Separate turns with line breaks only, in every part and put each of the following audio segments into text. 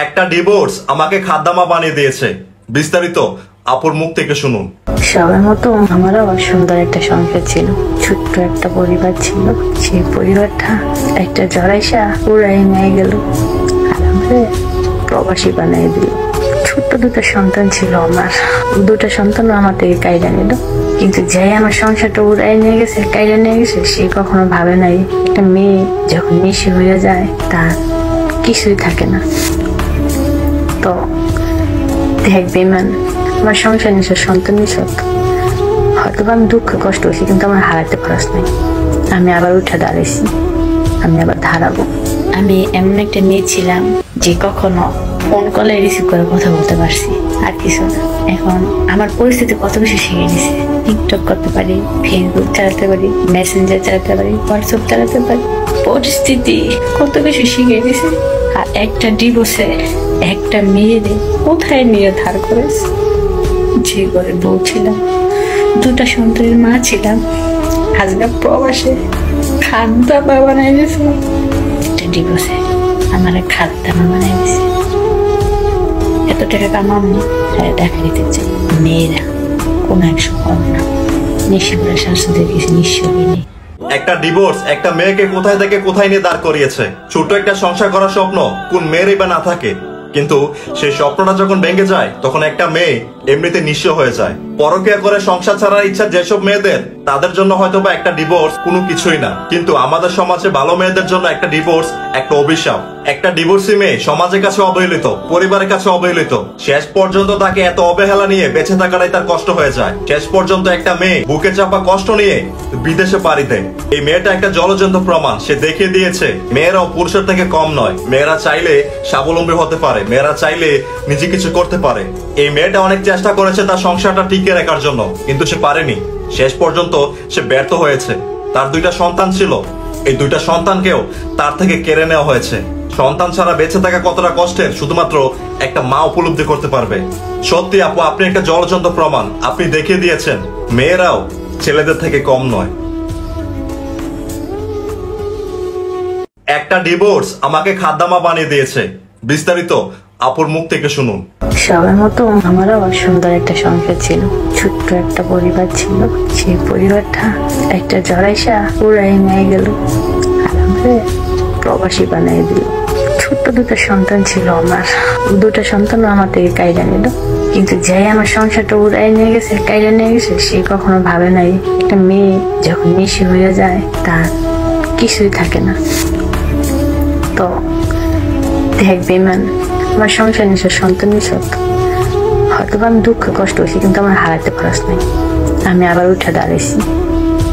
একটা ডিভোর্স আমাকে খাদ্দামা বানিয়ে দিয়েছে। বিস্তারিত আপুর মুখ থেকে শুনুন।
সবার মতো আমারও সুন্দর একটা সংসার ছিল, ছোট্ট একটা পরিবার ছিল। সেই পরিবারটা একটা জড়াইসা উড়াই নিয়ে গেল আর আমাকে প্রবাসী বানিয়ে দিল। ছোট্ট দুটো সন্তান ছিল আমার, দুটো সন্তানও আমার থেকে কাইরা নিল। কিন্তু যাই আমার সংসারটা উড়াই নিয়ে গেছে, কাইরা নিয়ে গেছে, সে কখনো ভাবে নাই একটা মেয়ে যখন নিঃস্ব হয়ে যায় তার কিছুই থাকে না। তো দেখ বেমান, আমার সংসার নিঃস্ব, সন্তান নিঃস্ব, হয়তো আমি দুঃখ কষ্ট হয়েছি, কিন্তু আমার হারাতে পারস নাই। আমি আবার উঠে দাঁড়াইছি, আমি আবার দাঁড়াবো। আমি এমন একটা মেয়ে ছিলাম যে কখনো ফোন কলে রিসিভ করে কথা বলতে পারছি, আর কিছু না। এখন আমার পরিস্থিতি কত বেশি শিখে গেছে। টিকটক করতে পারি, ফেসবুক চালাতে পারি, মেসেঞ্জার চালাতে পারি, হোয়াটসঅ্যাপ চালাতে পারি। পরিস্থিতি কত বেশি শিখে গেছে। আর একটা ডিভোর্সে একটা মেয়েরে কোথায় নিয়ে ধার করেছে। যে ঘরে বউ ছিলাম, দুটা সন্তানের মা ছিলাম, আজকে প্রবাসে খাদ্দামা বানাই দিয়েছে। একটা ডিভোর্সে আমার খাদ্দামা বানাই দিয়েছে। এত টাকা কামামনি দেখা দিতে চাই। মেয়েরা কোন একশো কম না, নিঃস্বরা শাশুদের কিছু নিঃস্ব নেই।
একটা ডিভোর্স একটা মেয়েকে কোথায় থেকে কোথায় নিয়ে দাঁড় করিয়েছে। ছোট একটা সংসার করার স্বপ্ন কোন মেয়েরই বা না থাকে, কিন্তু সেই স্বপ্নটা যখন ভেঙে যায় তখন একটা মেয়ে এমনিতে নিঃস্ব হয়ে যায়। পরকীয়া করে সংসার ছাড়ার ইচ্ছা যেসব মেয়েদের, তাদের জন্য হয়তো বা একটা ডিভোর্স কোনো কিছুই না, কিন্তু আমাদের সমাজে ভালো মেয়েদের জন্য একটা ডিভোর্স একটা অভিশাপ। একটা ডিভোর্সি মেয়ে সমাজের কাছে অবহেলিত, পরিবারের কাছে অবহেলিত। শেষ পর্যন্ত তাকে এত অবহেলা নিয়ে বেঁচে থাকাটাই তার কষ্ট হয়ে যায়। শেষ পর্যন্ত একটা মেয়ে বুকে চাপা কষ্ট নিয়ে বিদেশে পাড়ি দেয়। এই মেয়েটা একটা জলজন্ত প্রমাণ। সে দেখিয়ে দিয়েছে মেয়েরাও পুরুষের থেকে কম নয়। মেয়েরা চাইলে স্বাবলম্বী হতে পারে, মেয়েরা চাইলে নিজে কিছু করতে পারে। এই মেয়েটা অনেক চেষ্টা করেছে তার সংসারটা টিকিয়ে রাখার জন্য, কিন্তু সে পারেনি। শেষ পর্যন্ত সে ব্যর্থ হয়েছে। তার দুইটা সন্তান ছিল, এই দুইটা সন্তানকেও তার থেকে কেড়ে নেওয়া হয়েছে। সন্তান ছাড়া বেঁচে থাকা কতটা কষ্টের শুধুমাত্র একটা মা উপলব্ধি করতে পারবে। সত্যি আপু, আপনি একটা জলজন্ত প্রমাণ। আপনি দেখিয়ে দিয়েছেন মেয়েরাও ছেলেদের থেকে কম নয়। একটা ডিভোর্স আমাকে খাদ্দামা বানিয়ে দিয়েছে। বিস্তারিত আপুর মুখ থেকে শুনুন।
সবার মতো আমারও সুন্দর একটা সংসার ছিল, ছোট্ট একটা পরিবার ছিল। সেই পরিবারটা একটা জড়াইসা উড়াই নিয়ে গেল আর আমাকে প্রবাসী বানিয়ে দিল। ছোট্ট দুটো সন্তান ছিল আমার, দুটো সন্তানও আমার থেকে কাইরা নিল। কিন্তু যাই আমার সংসারটা উড়াই নিয়ে গেছে, কাইরা নিয়ে গেছে, সে কখনো ভাবে নাই একটা মেয়ে যখন নিঃস্ব হয়ে যায় তার কিছুই থাকে না। তো দেখ বেমান, আমার সংসার নিঃস্ব, সন্তান নিঃস্ব, হয়তো আমি দুঃখ কষ্ট হয়েছি, কিন্তু আমার হারাতে পারস নাই। আমি আবার উঠে দাঁড়াইছি,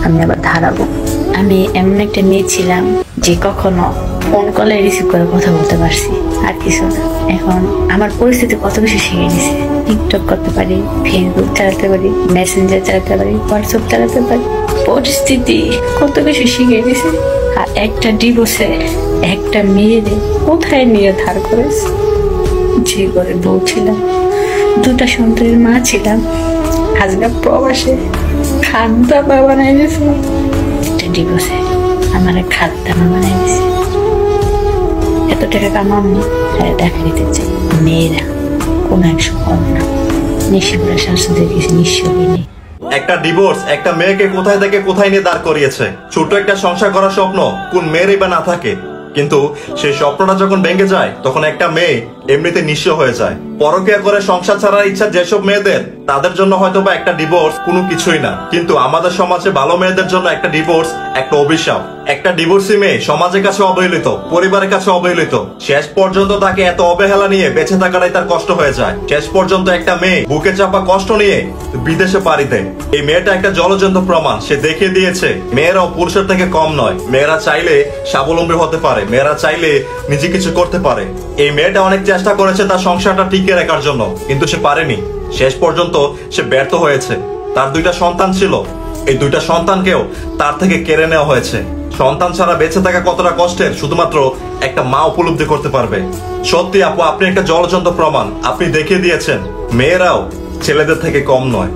আমি আবার দাঁড়াবো। আমি এমন একটা মেয়ে ছিলাম যে কখনো ফোন কলে রিসিভ করে কথা বলতে পারছি, আর কিছু না। এখন আমার পরিস্থিতি কত বেশি শিখে গেছে। টিকটক করতে পারি, ফেসবুক চালাতে পারি, মেসেঞ্জার চালাতে পারি, হোয়াটসঅ্যাপ চালাতে পারি। পরিস্থিতি কত বেশি শিখে গেছে। আর একটা ডিভোর্সে একটা মেয়েরে কোথায় নিয়ে ধার করেছে। যে ঘরে বউ ছিলাম, দুটা সন্তানের মা ছিলাম, আজকে প্রবাসে খাদ্দামা বানাই দিয়েছে। একটা ডিভোর্সে আমার খাদ্দামা বানাই দিয়েছে। এত টাকা কামামনি দেখা দিতে চাই। মেয়েরা কোন একশো কম না, নিঃস্বরা শাশুদের কিছু নিঃস্ব নেই।
একটা ডিভোর্স একটা মেয়েকে কোথায় থেকে কোথায় নিয়ে দাঁড় করিয়েছে। ছোট একটা সংসার করার স্বপ্ন কোন মেয়েরই বা না থাকে, কিন্তু সেই স্বপ্নটা যখন ভেঙে যায় তখন একটা মেয়ে এমনিতে নিঃস্ব হয়ে যায়। পরকীয়া করে সংসার ছাড়ার ইচ্ছা যেসব মেয়েদের, তাদের জন্য হয়তো বা একটা ডিভোর্স কোনো কিছুই না, কিন্তু আমাদের সমাজে ভালো মেয়েদের জন্য একটা ডিভোর্স একটা অভিশাপ। একটা ডিভোর্সি মেয়ে সমাজের কাছে অবহেলিত, পরিবারের কাছে অবহেলিত। শেষ পর্যন্ত তাকে এত অবহেলা নিয়ে বেঁচে থাকাটাই তার কষ্ট হয়ে যায়। শেষ পর্যন্ত একটা মেয়ে বুকে চাপা কষ্ট নিয়ে বিদেশে পাড়ি দেয়। এই মেয়েটা একটা জলজন্ত প্রমাণ। সে দেখিয়ে দিয়েছে মেয়েরাও পুরুষের থেকে কম নয়। মেয়েরা চাইলে স্বাবলম্বী হতে পারে, মেয়েরা চাইলে নিজে কিছু করতে পারে। এই মেয়েটা অনেক চেষ্টা করেছে তার সংসারটা টিকিয়ে রাখার জন্য, কিন্তু সে পারেনি। শেষ পর্যন্ত সে ব্যর্থ হয়েছে। তার দুইটা সন্তান ছিল, এই দুইটা সন্তানকেও তার থেকে কেড়ে নেওয়া হয়েছে। সন্তান ছাড়া বেঁচে থাকা কতটা কষ্টের শুধুমাত্র একটা মা উপলব্ধি করতে পারবে। সত্যি আপু, আপনি একটা জলজন্ত প্রমাণ। আপনি দেখিয়ে দিয়েছেন মেয়েরাও ছেলেদের থেকে কম নয়।